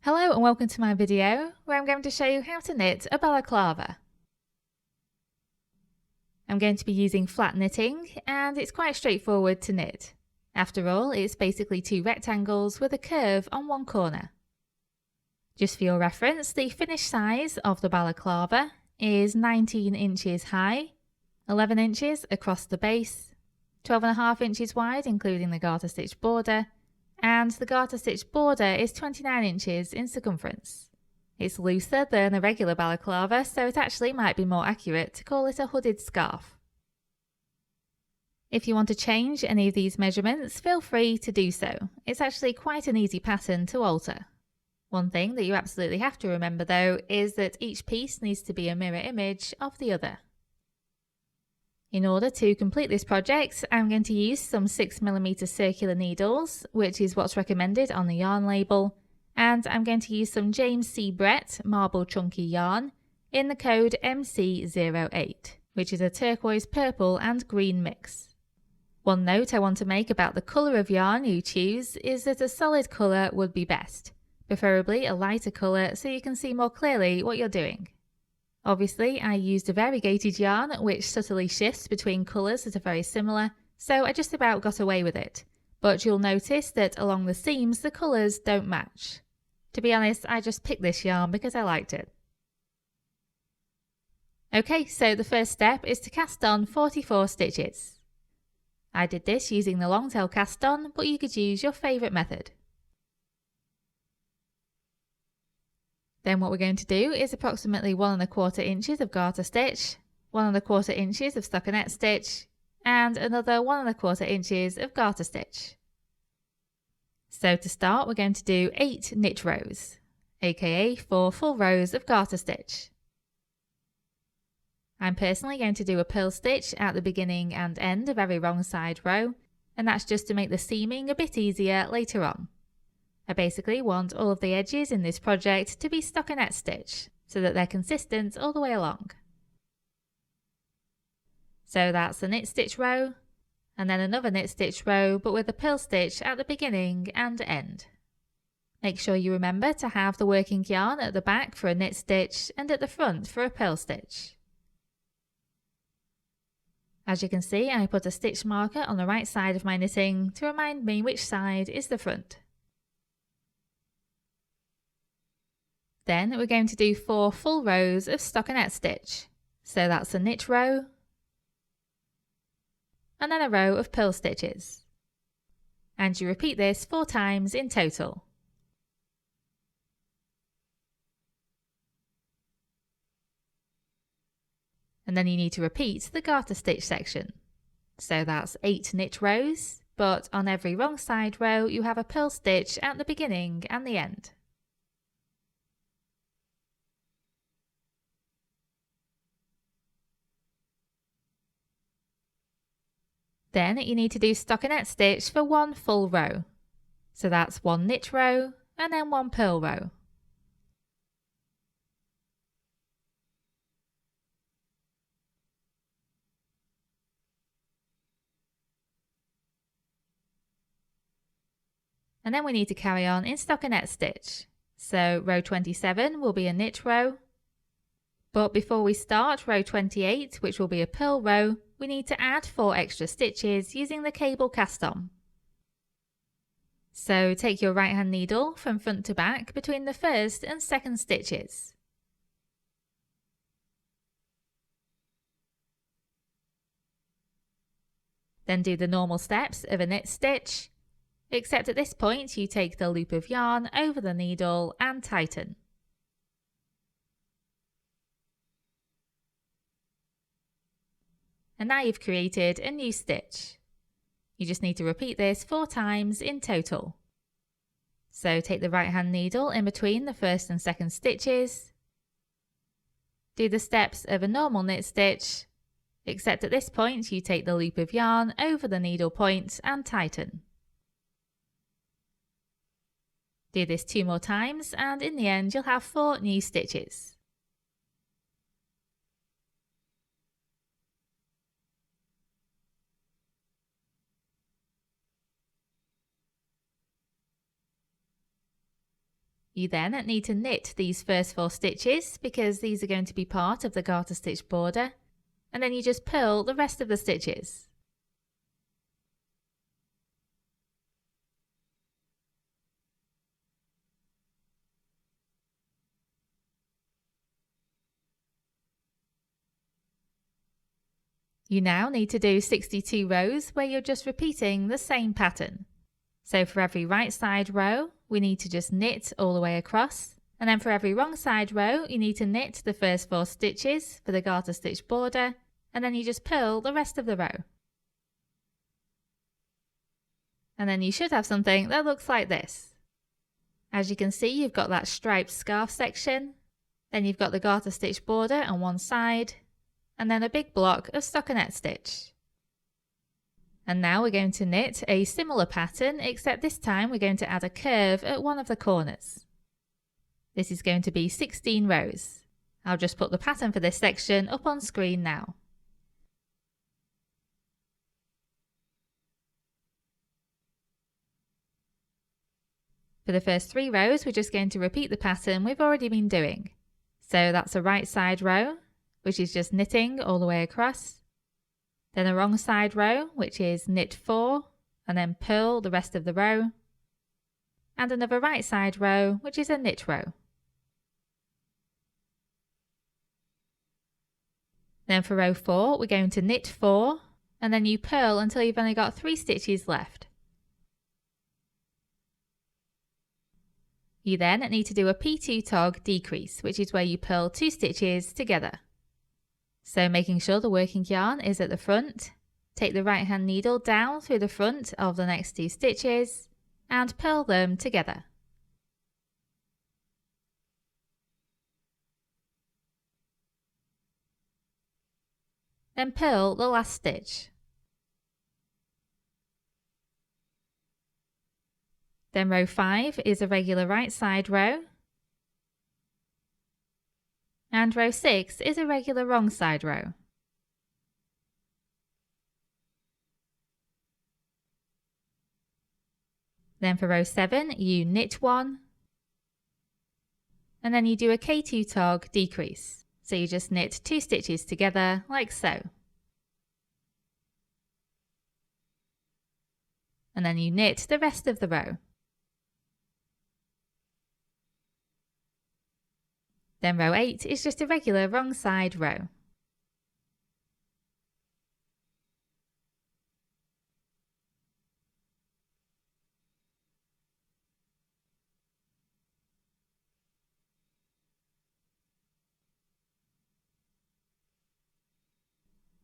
Hello and welcome to my video where I'm going to show you how to knit a balaclava. I'm going to be using flat knitting and it's quite straightforward to knit. After all, it's basically two rectangles with a curve on one corner. Just for your reference, the finished size of the balaclava is 19 inches high, 11 inches across the base, 12.5 inches wide including the garter stitch border, and the garter stitch border is 29 inches in circumference. It's looser than a regular balaclava, so it actually might be more accurate to call it a hooded scarf. If you want to change any of these measurements, feel free to do so. It's actually quite an easy pattern to alter. One thing that you absolutely have to remember though is that each piece needs to be a mirror image of the other. In order to complete this project, I'm going to use some 6mm circular needles, which is what's recommended on the yarn label, and I'm going to use some James C. Brett marble chunky yarn in the code MC08, which is a turquoise, purple and green mix. One note I want to make about the colour of yarn you choose is that a solid colour would be best, preferably a lighter colour so you can see more clearly what you're doing. Obviously, I used a variegated yarn which subtly shifts between colours that are very similar, so I just about got away with it. But you'll notice that along the seams the colours don't match. To be honest, I just picked this yarn because I liked it. Okay, so the first step is to cast on 44 stitches. I did this using the long tail cast on, but you could use your favourite method. Then what we're going to do is approximately 1¼ inches of garter stitch, 1¼ inches of stockinette stitch, and another 1¼ inches of garter stitch. So to start, we're going to do 8 knit rows, aka 4 full rows of garter stitch. I'm personally going to do a purl stitch at the beginning and end of every wrong side row, and that's just to make the seaming a bit easier later on. I basically want all of the edges in this project to be stockinette stitch, so that they're consistent all the way along. So that's a knit stitch row, and then another knit stitch row but with a purl stitch at the beginning and end. Make sure you remember to have the working yarn at the back for a knit stitch and at the front for a purl stitch. As you can see, I put a stitch marker on the right side of my knitting to remind me which side is the front. Then we're going to do 4 full rows of stockinette stitch. So that's a knit row, and then a row of purl stitches. And you repeat this 4 times in total. And then you need to repeat the garter stitch section. So that's 8 knit rows, but on every wrong side row you have a purl stitch at the beginning and the end. Then you need to do stockinette stitch for 1 full row. So that's 1 knit row and then 1 purl row. And then we need to carry on in stockinette stitch. So row 27 will be a knit row. But before we start row 28, which will be a purl row, we need to add 4 extra stitches using the cable cast on. So take your right hand needle from front to back between the first and second stitches. Then do the normal steps of a knit stitch, except at this point you take the loop of yarn over the needle and tighten. And now you've created a new stitch. You just need to repeat this 4 times in total. So take the right hand needle in between the first and second stitches. Do the steps of a normal knit stitch, except at this point you take the loop of yarn over the needle point and tighten. Do this 2 more times and in the end you'll have 4 new stitches. You then need to knit these first 4 stitches because these are going to be part of the garter stitch border, and then you just purl the rest of the stitches. You now need to do 62 rows where you're just repeating the same pattern. So for every right side row, we need to just knit all the way across. And then for every wrong side row, you need to knit the first 4 stitches for the garter stitch border, and then you just purl the rest of the row. And then you should have something that looks like this. As you can see, you've got that striped scarf section, then you've got the garter stitch border on one side, and then a big block of stockinette stitch. And now we're going to knit a similar pattern, except this time we're going to add a curve at one of the corners. This is going to be 16 rows. I'll just put the pattern for this section up on screen now. For the first 3 rows, we're just going to repeat the pattern we've already been doing. So that's a right side row, which is just knitting all the way across. Then a wrong side row, which is knit 4, and then purl the rest of the row. And another right side row, which is a knit row. Then for row 4, we're going to knit 4, and then you purl until you've only got 3 stitches left. You then need to do a P2 tog decrease, which is where you purl 2 stitches together. So making sure the working yarn is at the front, take the right hand needle down through the front of the next 2 stitches and purl them together. Then purl the last stitch. Then row 5 is a regular right side row, and row 6 is a regular wrong side row. Then for row 7 you knit 1, and then you do a K2 tog decrease. So you just knit 2 stitches together like so. And then you knit the rest of the row. Then row 8 is just a regular wrong side row.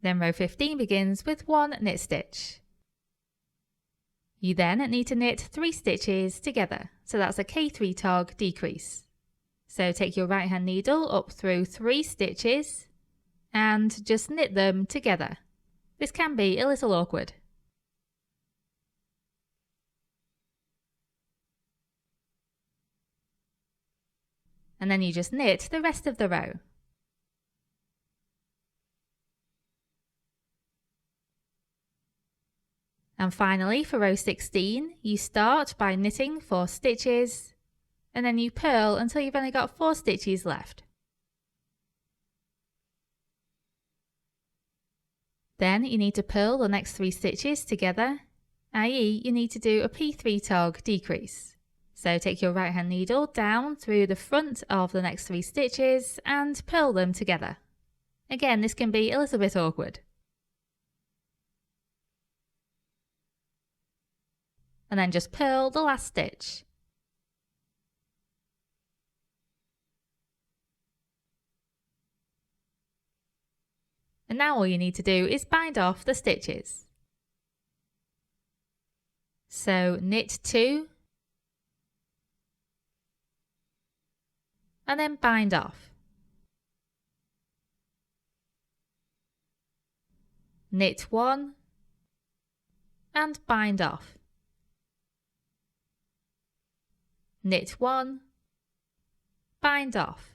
Then row 15 begins with 1 knit stitch. You then need to knit 3 stitches together, so that's a K3 tog decrease. So take your right hand needle up through 3 stitches and just knit them together. This can be a little awkward. And then you just knit the rest of the row. And finally, for row 16, you start by knitting 4 stitches, and then you purl until you've only got 4 stitches left. Then you need to purl the next 3 stitches together, i.e. you need to do a P3 tog decrease. So take your right hand needle down through the front of the next 3 stitches and purl them together. Again, this can be a little bit awkward. And then just purl the last stitch. And now all you need to do is bind off the stitches. So knit 2, and then bind off. Knit 1, and bind off. Knit 1, bind off,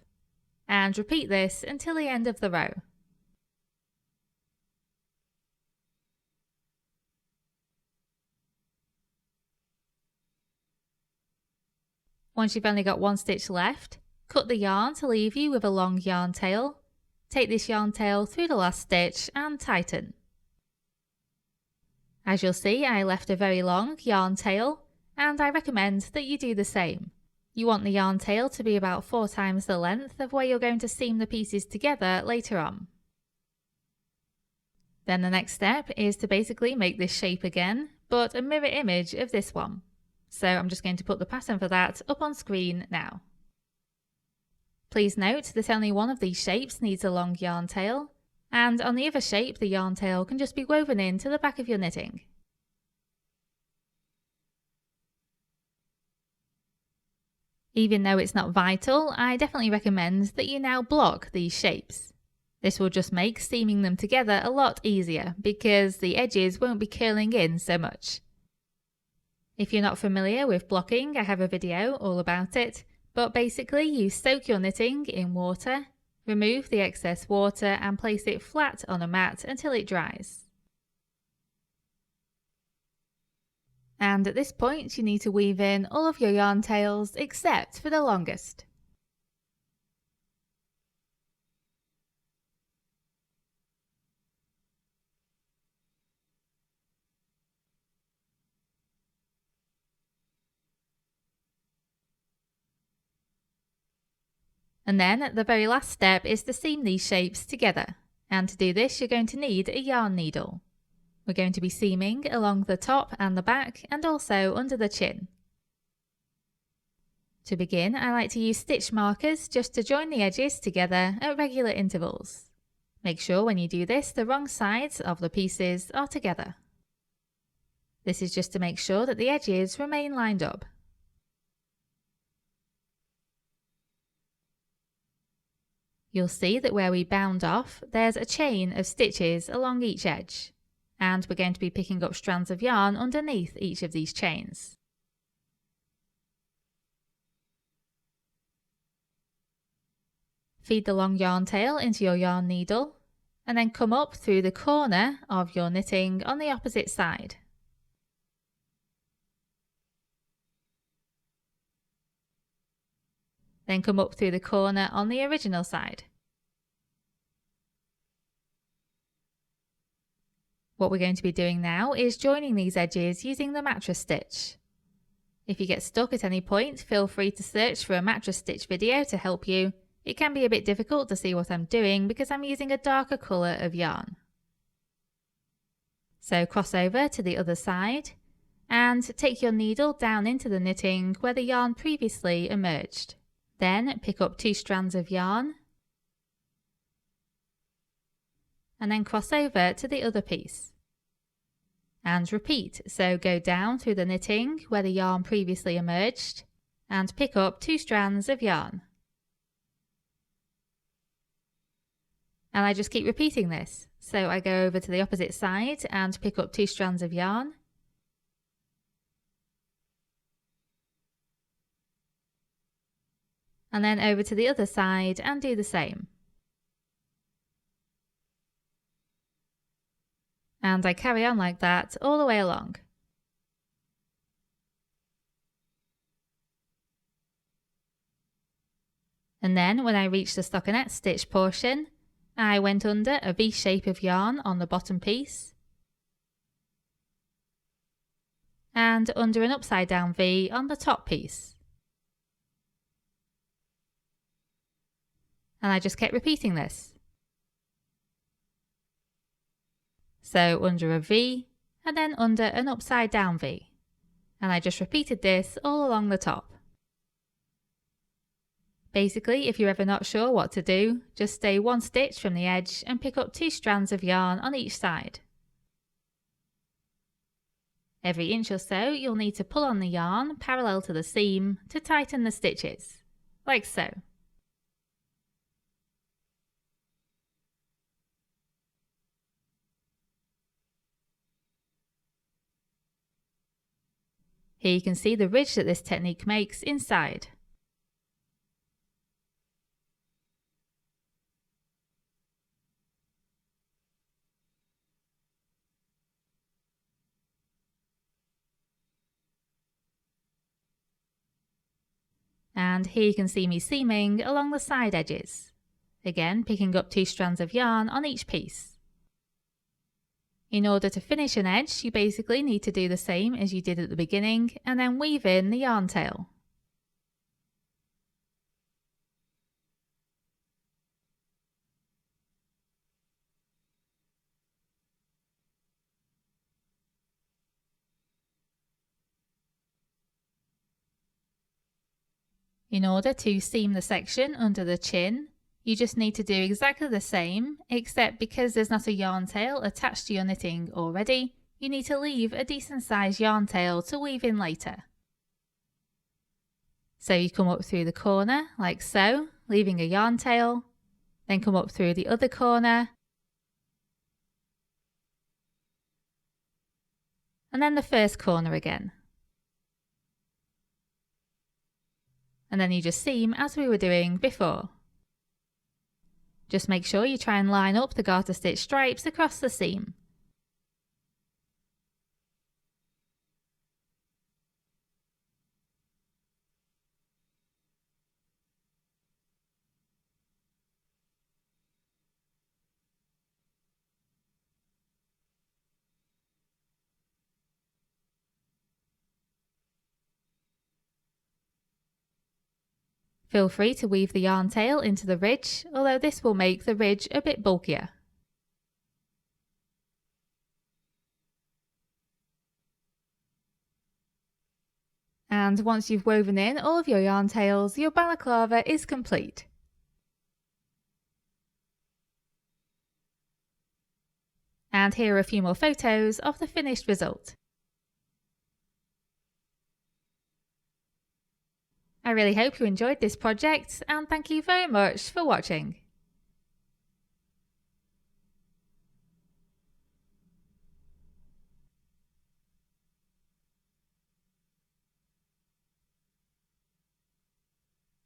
and repeat this until the end of the row. Once you've only got one stitch left, cut the yarn to leave you with a long yarn tail. Take this yarn tail through the last stitch and tighten. As you'll see, I left a very long yarn tail, and I recommend that you do the same. You want the yarn tail to be about 4 times the length of where you're going to seam the pieces together later on. Then the next step is to basically make this shape again, but a mirror image of this one. So I'm just going to put the pattern for that up on screen now. Please note that only one of these shapes needs a long yarn tail, and on the other shape the yarn tail can just be woven into the back of your knitting. Even though it's not vital, I definitely recommend that you now block these shapes. This will just make seaming them together a lot easier because the edges won't be curling in so much. If you're not familiar with blocking, I have a video all about it, but basically you soak your knitting in water, remove the excess water and place it flat on a mat until it dries. And at this point you need to weave in all of your yarn tails except for the longest. And then the very last step is to seam these shapes together. And to do this, you're going to need a yarn needle. We're going to be seaming along the top and the back and also under the chin. To begin, I like to use stitch markers just to join the edges together at regular intervals. Make sure when you do this, the wrong sides of the pieces are together. This is just to make sure that the edges remain lined up. You'll see that where we bound off, there's a chain of stitches along each edge, and we're going to be picking up strands of yarn underneath each of these chains. Feed the long yarn tail into your yarn needle, and then come up through the corner of your knitting on the opposite side. Then come up through the corner on the original side. What we're going to be doing now is joining these edges using the mattress stitch. If you get stuck at any point, feel free to search for a mattress stitch video to help you. It can be a bit difficult to see what I'm doing because I'm using a darker colour of yarn. So cross over to the other side and take your needle down into the knitting where the yarn previously emerged. Then pick up 2 strands of yarn and then cross over to the other piece. And repeat, so go down through the knitting where the yarn previously emerged and pick up 2 strands of yarn. And I just keep repeating this. So I go over to the opposite side and pick up 2 strands of yarn. And then over to the other side and do the same. And I carry on like that all the way along. And then when I reached the stockinette stitch portion, I went under a V shape of yarn on the bottom piece and under an upside down V on the top piece. And I just kept repeating this. So under a V and then under an upside down V. And I just repeated this all along the top. Basically, if you're ever not sure what to do, just stay 1 stitch from the edge and pick up 2 strands of yarn on each side. Every inch or so, you'll need to pull on the yarn parallel to the seam to tighten the stitches, like so. Here you can see the ridge that this technique makes inside. And here you can see me seaming along the side edges. Again, picking up 2 strands of yarn on each piece. In order to finish an edge, you basically need to do the same as you did at the beginning and then weave in the yarn tail. In order to seam the section under the chin, you just need to do exactly the same, except because there's not a yarn tail attached to your knitting already, you need to leave a decent sized yarn tail to weave in later. So you come up through the corner like so, leaving a yarn tail, then come up through the other corner, and then the first corner again. And then you just seam as we were doing before. Just make sure you try and line up the garter stitch stripes across the seam. Feel free to weave the yarn tail into the ridge, although this will make the ridge a bit bulkier. And once you've woven in all of your yarn tails, your balaclava is complete. And here are a few more photos of the finished result. I really hope you enjoyed this project and thank you very much for watching.